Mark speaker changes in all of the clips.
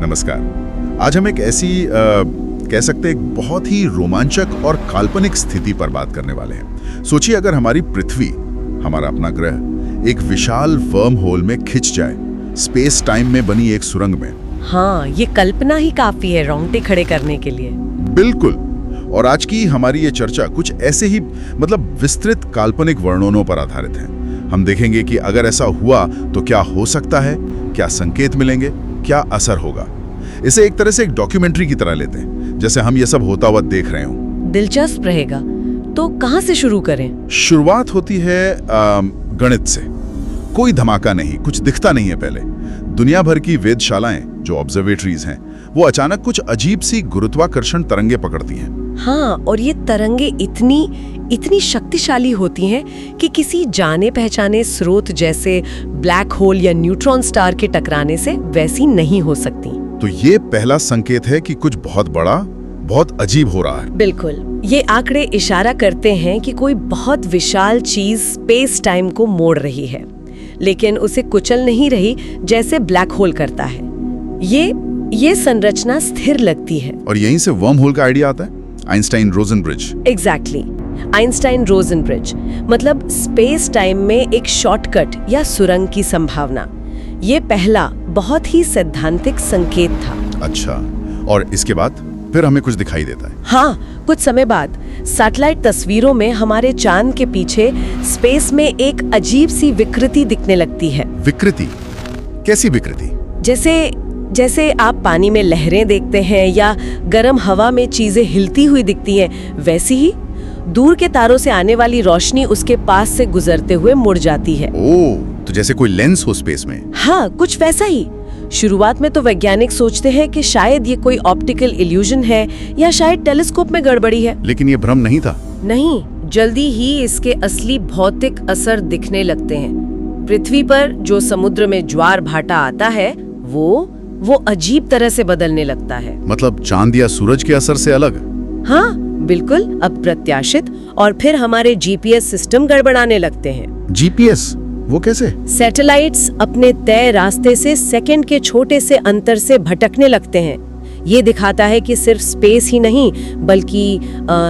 Speaker 1: नमस्कार। आज हम एक ऐसी कह सकते हैं एक बहुत ही रोमांचक और काल्पनिक स्थिति पर बात करने वाले हैं। सोचिए अगर हमारी पृथ्वी, हमारा अपना ग्रह, एक विशाल वर्म होल में खिंच जाए, स्पेस टाइम में बनी एक सुरंग में।
Speaker 2: हाँ, ये कल्पना ही काफी है रोंगटे खड़े करने के लिए।
Speaker 1: बिल्कुल। और आज की हमारी ये चर्चा कुछ ऐसे ही विस्तृत काल्पनिक वर्णनों पर आधारित है। हम देखेंगे कि अगर ऐसा हुआ तो क्या हो सकता है, क्या संकेत मिलेंगे, क्या असर होगा। इसे एक तरह से एक डॉक्यूमेंट्री की तरह लेते हैं, जैसे हम ये सब होता हुआ देख रहे हो।
Speaker 2: दिलचस्प रहेगा। तो कहाँ से शुरू करें?
Speaker 1: शुरुआत होती है गणित से। कोई धमाका नहीं, कुछ दिखता नहीं है। पहले दुनिया भर की वेधशालाएं, जो ऑब्जर्वेटरीज हैं, वो अचानक कुछ अजीब सी गुरुत्वाकर्षण तरंगे पकड़ती हैं।
Speaker 2: हाँ, और ये तरंगे इतनी शक्तिशाली होती हैं कि किसी जाने पहचाने स्रोत जैसे ब्लैक होल या न्यूट्रॉन स्टार के टकराने से वैसी नहीं हो सकती।
Speaker 1: तो ये पहला संकेत है कि कुछ बहुत बड़ा, बहुत अजीब हो रहा है।
Speaker 2: बिल्कुल। ये आंकड़े इशारा करते हैं कि कोई बहुत विशाल चीज स्पेस टाइम को मोड़ रही है, लेकिन उसे कुचल नहीं रही जैसे ब्लैक होल करता है। ये संरचना स्थिर लगती है।
Speaker 1: और यहीं से वर्म होल का आइडिया आता है, Einstein Rosen bridge.
Speaker 2: Exactly, Einstein Rosen bridge मतलब स्पेस टाइम में एक शॉर्टकट या सुरंग की संभावना। ये पहला बहुत ही सैद्धांतिक संकेत था।
Speaker 1: अच्छा, और इसके बाद फिर हमें कुछ दिखाई देता है?
Speaker 2: हाँ, कुछ समय बाद सैटेलाइट तस्वीरों में हमारे चांद के पीछे स्पेस में एक अजीब सी विकृति दिखने लगती है।
Speaker 1: विकृति? कैसी विकृति?
Speaker 2: जैसे आप पानी में लहरें देखते हैं या गर्म हवा में चीजें हिलती हुई दिखती हैं, वैसी ही दूर के तारों से आने वाली रोशनी उसके पास से गुजरते हुए मुड़ जाती है।
Speaker 1: ओह, तो जैसे कोई लेंस हो स्पेस में।
Speaker 2: हाँ, कुछ वैसा ही। शुरुआत में तो वैज्ञानिक सोचते हैं कि शायद ये कोई ऑप्टिकल इल्यूजन है या शायद टेलीस्कोप में गड़बड़ी है।
Speaker 1: लेकिन ये भ्रम नहीं था।
Speaker 2: नहीं, जल्दी ही इसके असली भौतिक असर दिखने लगते हैं। पृथ्वी पर जो समुद्र में ज्वार भाटा आता है वो अजीब तरह से बदलने लगता है।
Speaker 1: मतलब चांद या सूरज के असर से अलग?
Speaker 2: हाँ बिल्कुल, अप्रत्याशित। और फिर हमारे जीपीएस सिस्टम गड़बड़ाने लगते हैं।
Speaker 1: जीपीएस? वो कैसे?
Speaker 2: सैटेलाइट्स अपने तय रास्ते से सेकंड के छोटे से अंतर से भटकने लगते हैं। ये दिखाता है कि सिर्फ स्पेस ही नहीं बल्कि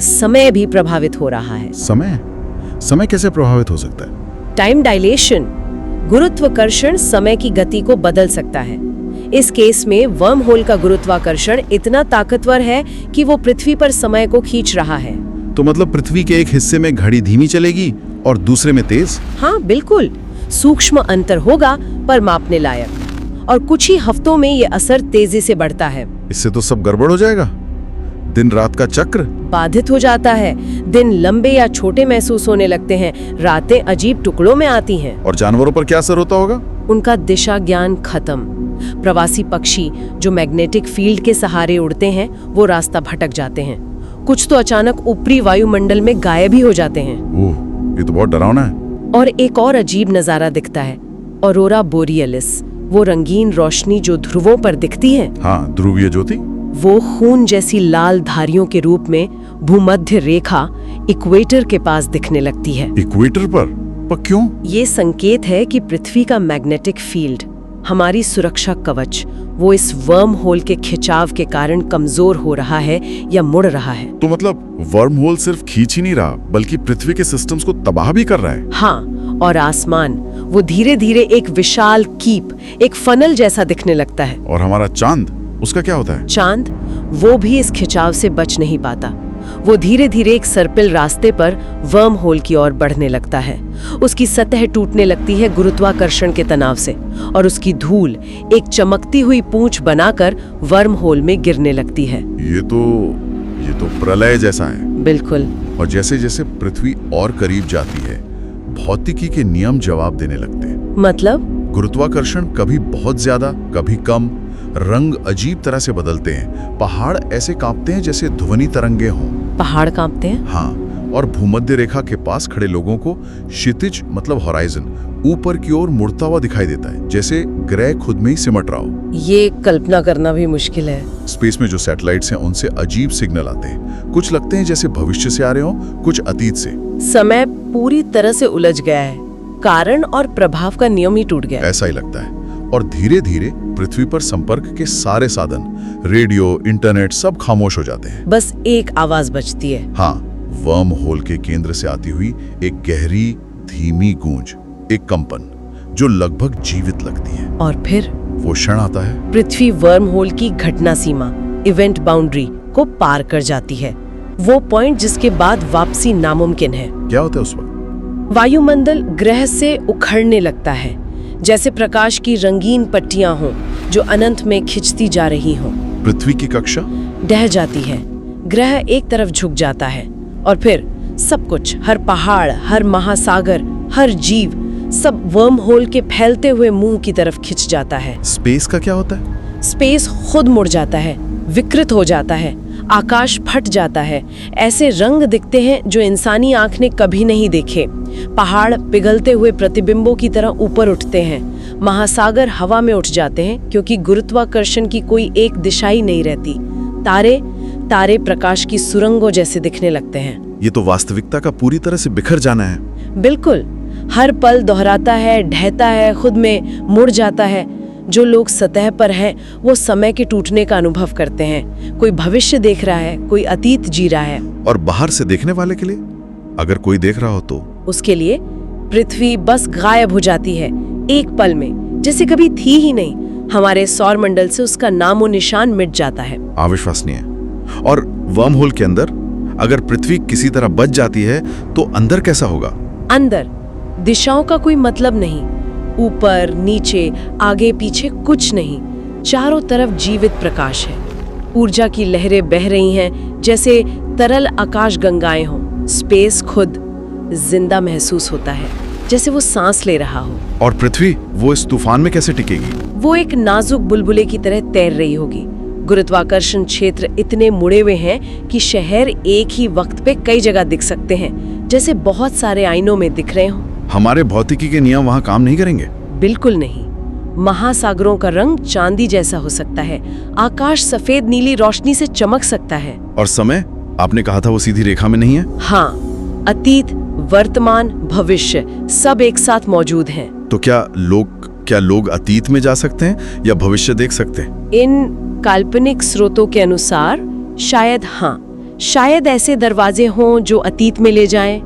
Speaker 2: समय भी प्रभावित हो रहा है।
Speaker 1: समय कैसे प्रभावित हो सकता है?
Speaker 2: टाइम डायलेशन, गुरुत्वाकर्षण समय की गति को बदल सकता है। इस केस में वर्म होल का गुरुत्वाकर्षण इतना ताकतवर है कि वो पृथ्वी पर समय को खींच रहा है।
Speaker 1: तो मतलब पृथ्वी के एक हिस्से में घड़ी धीमी चलेगी और दूसरे में तेज?
Speaker 2: हाँ बिल्कुल, सूक्ष्म अंतर होगा पर मापने लायक। और कुछ ही हफ्तों में ये असर तेजी से बढ़ता है।
Speaker 1: इससे तो सब गड़बड़ हो जाएगा। दिन रात का चक्र
Speaker 2: बाधित हो जाता है। दिन लंबे या छोटे महसूस होने लगते हैं, रातें अजीब टुकड़ों में आती हैं।
Speaker 1: और जानवरों पर क्या असर होता होगा?
Speaker 2: उनका दिशा ज्ञान खत्म। प्रवासी पक्षी जो मैग्नेटिक फील्ड के सहारे उड़ते हैं वो रास्ता भटक जाते हैं। कुछ तो अचानक ऊपरी वायुमंडल में गायब ही हो जाते हैं।
Speaker 1: ओह, ये तो बहुत डरावना है।
Speaker 2: और एक और अजीब नजारा दिखता है, ऑरोरा बोरियलिस। वो रंगीन रोशनी जो ध्रुवों पर दिखती है।
Speaker 1: हाँ, ध्रुवीय ज्योति।
Speaker 2: वो खून जैसी लाल धारियों के रूप में भूमध्य रेखा इक्वेटर के पास दिखने लगती है।
Speaker 1: इक्वेटर पर क्यों?
Speaker 2: ये संकेत है कि पृथ्वी का मैग्नेटिक फील्ड, हमारी सुरक्षा कवच, वो इस वर्म होल के खिंचाव के कारण कमजोर हो रहा है या मुड़ रहा है।
Speaker 1: तो मतलब वर्म होल सिर्फ खींच ही नहीं रहा बल्कि पृथ्वी के सिस्टम्स को तबाह भी कर रहा है।
Speaker 2: हाँ, और आसमान वो धीरे धीरे एक विशाल कीप, एक फनल जैसा दिखने लगता है।
Speaker 1: और हमारा चांद, उसका क्या होता है?
Speaker 2: चांद वो भी इस खिंचाव से बच नहीं पाता। वो धीरे धीरे एक सर्पिल रास्ते पर वर्म होल की ओर बढ़ने लगता है। उसकी सतह टूटने लगती है गुरुत्वाकर्षण के तनाव से, और उसकी धूल एक चमकती हुई पूंछ बनाकर वर्म होल में गिरने लगती है।
Speaker 1: ये तो प्रलय जैसा है।
Speaker 2: बिल्कुल।
Speaker 1: और जैसे जैसे पृथ्वी और करीब जाती है, भौतिकी के नियम जवाब देने लगते हैं।
Speaker 2: मतलब?
Speaker 1: गुरुत्वाकर्षण कभी बहुत ज्यादा, कभी कम, रंग अजीब तरह से बदलते हैं। पहाड़ ऐसे कांपते हैं जैसे ध्वनि तरंगे हों।
Speaker 2: पहाड़ कांपते हैं?
Speaker 1: हाँ, और भूमध्य रेखा के पास खड़े लोगों को क्षितिज मतलब हॉराइजन ऊपर की ओर मुड़ता हुआ दिखाई देता है, जैसे ग्रह खुद में ही सिमट रहा हो।
Speaker 2: ये कल्पना करना भी मुश्किल है।
Speaker 1: स्पेस में जो सैटेलाइट्स हैं उनसे अजीब सिग्नल आते हैं। कुछ लगते हैं जैसे भविष्य से आ रहे हों, कुछ अतीत से।
Speaker 2: समय पूरी तरह से उलझ गया है। कारण और प्रभाव का नियम ही टूट गया।
Speaker 1: ऐसा ही लगता है। और धीरे धीरे पृथ्वी पर संपर्क के सारे साधन, रेडियो, इंटरनेट, सब खामोश हो जाते हैं।
Speaker 2: बस एक आवाज बजती है।
Speaker 1: हाँ, वर्म होल के केंद्र से आती हुई एक गहरी, धीमी गूंज, एक कंपन जो लगभग जीवित लगती है।
Speaker 2: और फिर
Speaker 1: वो क्षण आता है,
Speaker 2: पृथ्वी वर्म होल की घटना सीमा, इवेंट बाउंड्री को पार कर जाती है। वो पॉइंट जिसके बाद वापसी नामुमकिन है।
Speaker 1: क्या होता है उस वक्त?
Speaker 2: वायुमंडल ग्रह से उखड़ने लगता है, जैसे प्रकाश की रंगीन पट्टियां हों जो अनंत में खिंचती जा रही हों।
Speaker 1: पृथ्वी की कक्षा
Speaker 2: ढह जाती है, ग्रह एक तरफ झुक जाता है और फिर सब कुछ, हर पहाड़, हर महासागर, हर जीव, सब वर्म होल के फैलते हुए मुंह की तरफ खिंच जाता है।
Speaker 1: स्पेस का क्या होता है?
Speaker 2: स्पेस खुद मुड़ जाता है, विकृत हो जाता है, आकाश फट जाता है। ऐसे रंग दिखते हैं जो इंसानी आंख ने कभी नहीं देखे। पहाड़ पिघलते हुए प्रतिबिंबों की तरह ऊपर उठते हैं, महासागर हवा में उठ जाते हैं क्योंकि गुरुत्वाकर्षण की कोई एक दिशा ही नहीं रहती। तारे प्रकाश की सुरंगों जैसे दिखने लगते हैं।
Speaker 1: ये तो वास्तविकता का पूरी तरह से बिखर जाना है।
Speaker 2: बिल्कुल, हर पल दोहराता है, ढहता है, खुद में मुड़ जाता है। जो लोग सतह पर हैं वो समय के टूटने का अनुभव करते हैं। कोई भविष्य देख रहा है, कोई अतीत जी रहा है।
Speaker 1: और बाहर से देखने वाले के लिए, अगर कोई देख रहा हो तो
Speaker 2: उसके लिए पृथ्वी बस गायब हो जाती है, एक पल में, जैसे कभी थी ही नहीं। हमारे सौर मंडल से उसका नामो निशान मिट जाता है।
Speaker 1: अविश्वसनीय। और वर्म होल के अंदर अगर पृथ्वी किसी तरह बच जाती है तो अंदर कैसा होगा?
Speaker 2: अंदर दिशाओं का कोई मतलब नहीं, ऊपर नीचे आगे पीछे कुछ नहीं, चारों तरफ जीवित प्रकाश है। ऊर्जा की लहरें बह रही हैं जैसे तरल आकाश गंगाएं हों। स्पेस खुद जिंदा महसूस होता है, जैसे वो सांस ले रहा हो।
Speaker 1: और पृथ्वी वो इस तूफान में कैसे टिकेगी?
Speaker 2: वो एक नाजुक बुलबुले की तरह तैर रही होगी। गुरुत्वाकर्षण क्षेत्र इतने मुड़े हुए हैं कि शहर एक ही वक्त पे कई जगह दिख सकते हैं, जैसे बहुत सारे आईनों में दिख रहे हों।
Speaker 1: हमारे भौतिकी के नियम वहां काम नहीं करेंगे?
Speaker 2: बिल्कुल नहीं। महासागरों का रंग चांदी जैसा हो सकता है, आकाश सफेद नीली रोशनी से चमक सकता है।
Speaker 1: और समय, आपने कहा था वो सीधी रेखा में नहीं है?
Speaker 2: हाँ, अतीत, वर्तमान, भविष्य सब एक साथ मौजूद हैं।
Speaker 1: तो क्या लोग अतीत में जा सकते हैं या भविष्य देख सकते हैं?
Speaker 2: इन काल्पनिक स्रोतों के अनुसार शायद हाँ, शायद ऐसे दरवाजे हों जो अतीत में ले जाएं,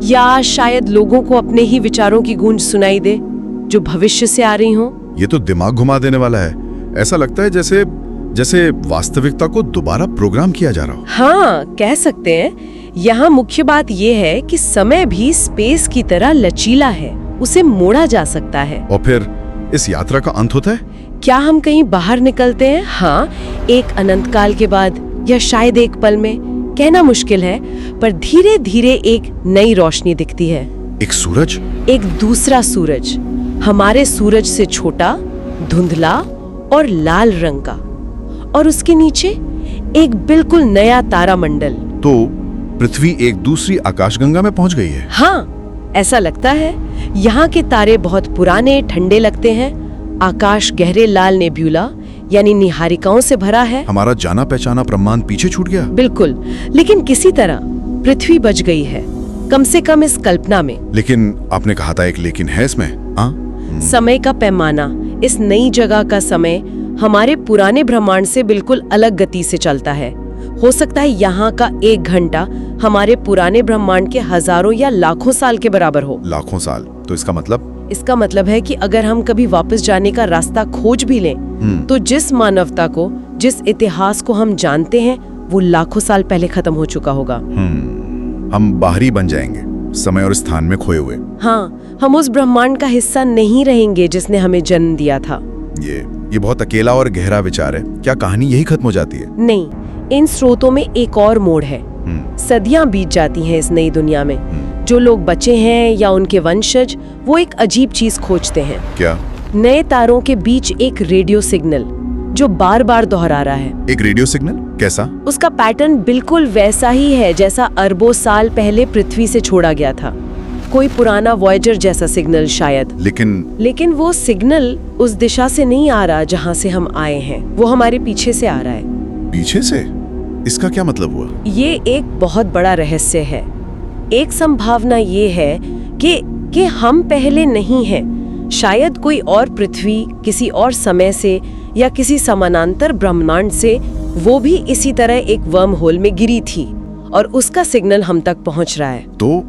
Speaker 2: या शायद लोगों को अपने ही विचारों की गूंज सुनाई दे जो भविष्य से आ रही हों।
Speaker 1: ये तो दिमाग घुमा देने वाला है। ऐसा लगता है जैसे वास्तविकता को दोबारा प्रोग्राम किया जा रहा हो।
Speaker 2: हाँ, कह सकते हैं। यहाँ मुख्य बात यह है कि समय भी स्पेस की तरह लचीला है, उसे मोड़ा जा सकता है।
Speaker 1: और फिर इस यात्रा का अंत होता है?
Speaker 2: क्या हम कहीं बाहर निकलते हैं? हाँ, एक अनंत काल के बाद या शायद एक पल में, कहना मुश्किल है, पर धीरे धीरे एक नई रोशनी दिखती है।
Speaker 1: एक सूरज? एक
Speaker 2: दूसरा सूरज, हमारे सूरज से छोटा, धुंधला और लाल रंग का, और उसके नीचे एक बिल्कुल नया तारामंडल।
Speaker 1: तो पृथ्वी एक दूसरी आकाशगंगा में पहुंच गई है।
Speaker 2: हाँ, ऐसा लगता है। यहाँ के तारे बहुत पुराने, ठंडे लगते हैं। आकाश गहरे लाल नेब्यूला यानी निहारिकाओं से भरा है।
Speaker 1: हमारा जाना पहचाना ब्रह्मांड पीछे छूट गया।
Speaker 2: बिल्कुल, लेकिन किसी तरह पृथ्वी बच गई है, कम से कम इस कल्पना में।
Speaker 1: लेकिन आपने कहा था एक लेकिन है इसमें।
Speaker 2: समय का पैमाना, इस नई जगह का समय हमारे पुराने ब्रह्मांड से बिल्कुल अलग गति से चलता है। हो सकता है यहाँ का 1 घंटा हमारे पुराने ब्रह्मांड के हजारों या लाखों साल के बराबर हो।
Speaker 1: लाखों साल? तो इसका मतलब
Speaker 2: है कि अगर हम कभी वापस जाने का रास्ता खोज भी लें, तो जिस मानवता को, जिस इतिहास को हम जानते हैं, वो लाखों साल पहले खत्म हो चुका होगा।
Speaker 1: हम बाहरी बन जाएंगे, समय और स्थान में खोए हुए।
Speaker 2: हाँ, हम उस ब्रह्मांड का हिस्सा नहीं रहेंगे जिसने हमें जन्म दिया था।
Speaker 1: ये बहुत अकेला और गहरा विचार है। क्या कहानी यही खत्म हो जाती है?
Speaker 2: नहीं, इन स्रोतों में एक और मोड़ है। सदियां बीत जाती हैं इस नई दुनिया में। जो लोग बचे हैं या उनके वंशज, वो एक अजीब चीज खोजते हैं।
Speaker 1: क्या?
Speaker 2: नए तारों के बीच एक रेडियो सिग्नल जो बार बार दोहरा रहा है।
Speaker 1: एक रेडियो सिग्नल? कैसा?
Speaker 2: उसका पैटर्न बिल्कुल वैसा ही है जैसा अरबों साल पहले पृथ्वी से छोड़ा गया था। कोई पुराना वॉयेजर जैसा सिग्नल शायद। लेकिन वो सिग्नल उस दिशा से नहीं आ रहा जहाँ से हम आए हैं, वो हमारे पीछे से आ रहा है।
Speaker 1: पीछे से? इसका क्या मतलब हुआ?
Speaker 2: ये एक बहुत बड़ा रहस्य है। एक संभावना ये है कि हम पहले नहीं हैं, शायद कोई और पृथ्वी किसी और समय से या किसी समानांतर ब्रह्मांड से वो भी इसी तरह एक वर्म होल में गिरी थी और उसका सिग्नल हम तक पहुंच रहा है।
Speaker 1: तो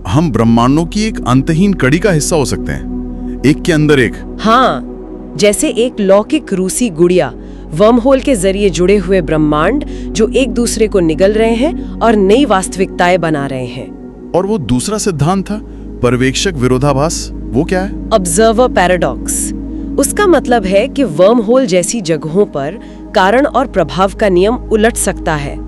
Speaker 1: हम ब्रह्मांडों की एक अंतहीन कड़ी का हिस्सा हो सकते हैं, एक के अंदर एक।
Speaker 2: हाँ, जैसे एक लौकिक रूसी गुड़िया, वर्म होल के जरिए जुड़े हुए ब्रह्मांड जो एक दूसरे को निगल रहे हैं और नई वास्तविकताएं बना रहे हैं।
Speaker 1: और वो दूसरा सिद्धांत था पर्यवेक्षक विरोधाभास, वो क्या है?
Speaker 2: Observer paradox. उसका मतलब है कि वर्म होल जैसी जगहों पर कारण और प्रभाव का नियम उलट सकता है।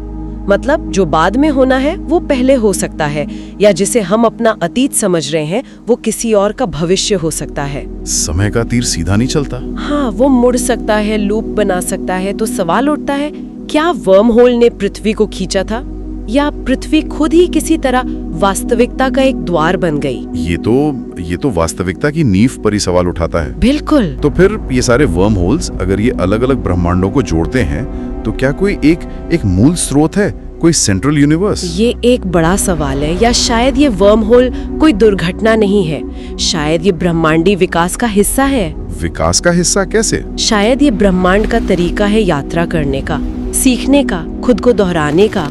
Speaker 2: मतलब जो बाद में होना है वो पहले हो सकता है, या जिसे हम अपना अतीत समझ रहे हैं वो किसी और का भविष्य हो सकता है।
Speaker 1: समय का तीर सीधा नहीं चलता।
Speaker 2: हाँ, वो मुड़ सकता है, लूप बना सकता है। तो सवाल उठता है, क्या वर्म होल ने पृथ्वी को खींचा था या पृथ्वी खुद ही किसी तरह वास्तविकता का एक द्वार बन गई?
Speaker 1: ये तो वास्तविकता की नींव पर ही सवाल उठाता है।
Speaker 2: बिल्कुल।
Speaker 1: तो फिर ये सारे वर्म होल्स अगर ये अलग अलग ब्रह्मांडों को जोड़ते हैं तो क्या कोई एक मूल स्रोत है, कोई सेंट्रल यूनिवर्स?
Speaker 2: ये एक बड़ा सवाल है। या शायद ये वर्म होल कोई दुर्घटना नहीं है, शायद ये ब्रह्मांडी विकास का हिस्सा है।
Speaker 1: विकास का हिस्सा कैसे?
Speaker 2: शायद ये ब्रह्मांड का तरीका है यात्रा करने का, सीखने का, खुद को दोहराने का।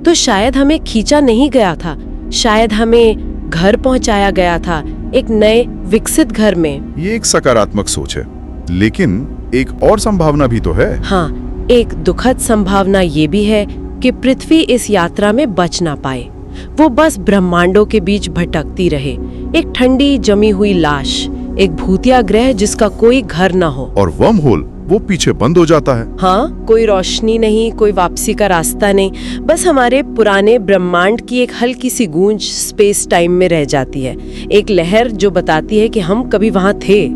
Speaker 2: तो शायद हमें खींचा नहीं गया था, शायद हमें घर पहुंचाया गया था, एक नए विकसित घर में।
Speaker 1: ये एक सकारात्मक सोच है, लेकिन एक और संभावना भी तो है।
Speaker 2: हाँ, एक दुखद संभावना ये भी है कि पृथ्वी इस यात्रा में बच ना पाए, वो बस ब्रह्मांडों के बीच भटकती रहे, एक ठंडी जमी हुई लाश, एक भूतिया ग्रह जिसका कोई घर ना हो।
Speaker 1: और वर्म होल वो पीछे बंद हो जाता है।
Speaker 2: हाँ, कोई रोशनी नहीं, कोई वापसी का रास्ता नहीं, बस हमारे पुराने ब्रह्मांड की एक हल्की सी गूंज स्पेस टाइम में रह जाती है, एक लहर जो बताती है कि हम कभी वहां थे।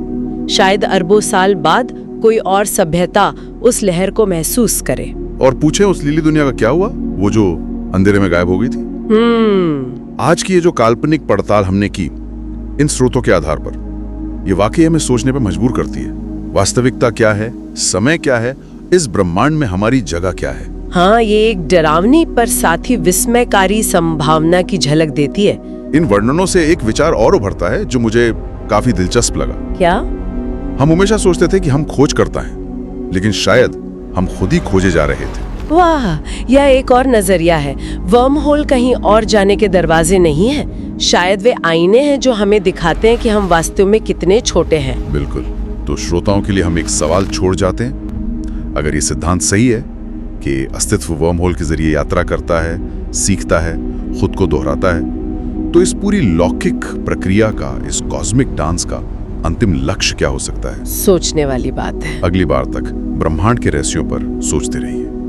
Speaker 2: शायद अरबों साल बाद कोई और सभ्यता उस लहर को महसूस करे
Speaker 1: और पूछे उस लीली दुनिया का क्या हुआ, वो जो अंधेरे में गायब हो गई थी। आज की ये जो काल्पनिक पड़ताल हमने की इन स्रोतों के आधार पर, ये वाकई हमें सोचने पर मजबूर करती है। वास्तविकता क्या है, समय क्या है, इस ब्रह्मांड में हमारी जगह क्या है?
Speaker 2: हाँ, ये एक डरावनी पर साथ ही विस्मयकारी संभावना की झलक देती है।
Speaker 1: इन वर्णनों से एक विचार और उभरता है जो मुझे काफी दिलचस्प लगा।
Speaker 2: क्या?
Speaker 1: हम हमेशा सोचते थे कि हम खोज करता हैं, लेकिन शायद हम खुद ही खोजे जा रहे थे।
Speaker 2: वाह, यह एक और नजरिया है। वर्म होल कहीं और जाने के दरवाजे नहीं है, शायद वे आईने हैं जो हमें दिखाते हैं कि हम वास्तव में कितने छोटे हैं।
Speaker 1: बिल्कुल। तो श्रोताओं के लिए हम एक सवाल छोड़ जाते हैं, अगर ये सिद्धांत सही है कि अस्तित्व वर्म होल के जरिए यात्रा करता है, सीखता है, खुद को दोहराता है, तो इस पूरी लौकिक प्रक्रिया का, इस कॉस्मिक डांस का अंतिम लक्ष्य क्या हो सकता है?
Speaker 2: सोचने वाली बात है।
Speaker 1: अगली बार तक ब्रह्मांड के रहस्यों पर सोचते रहिए।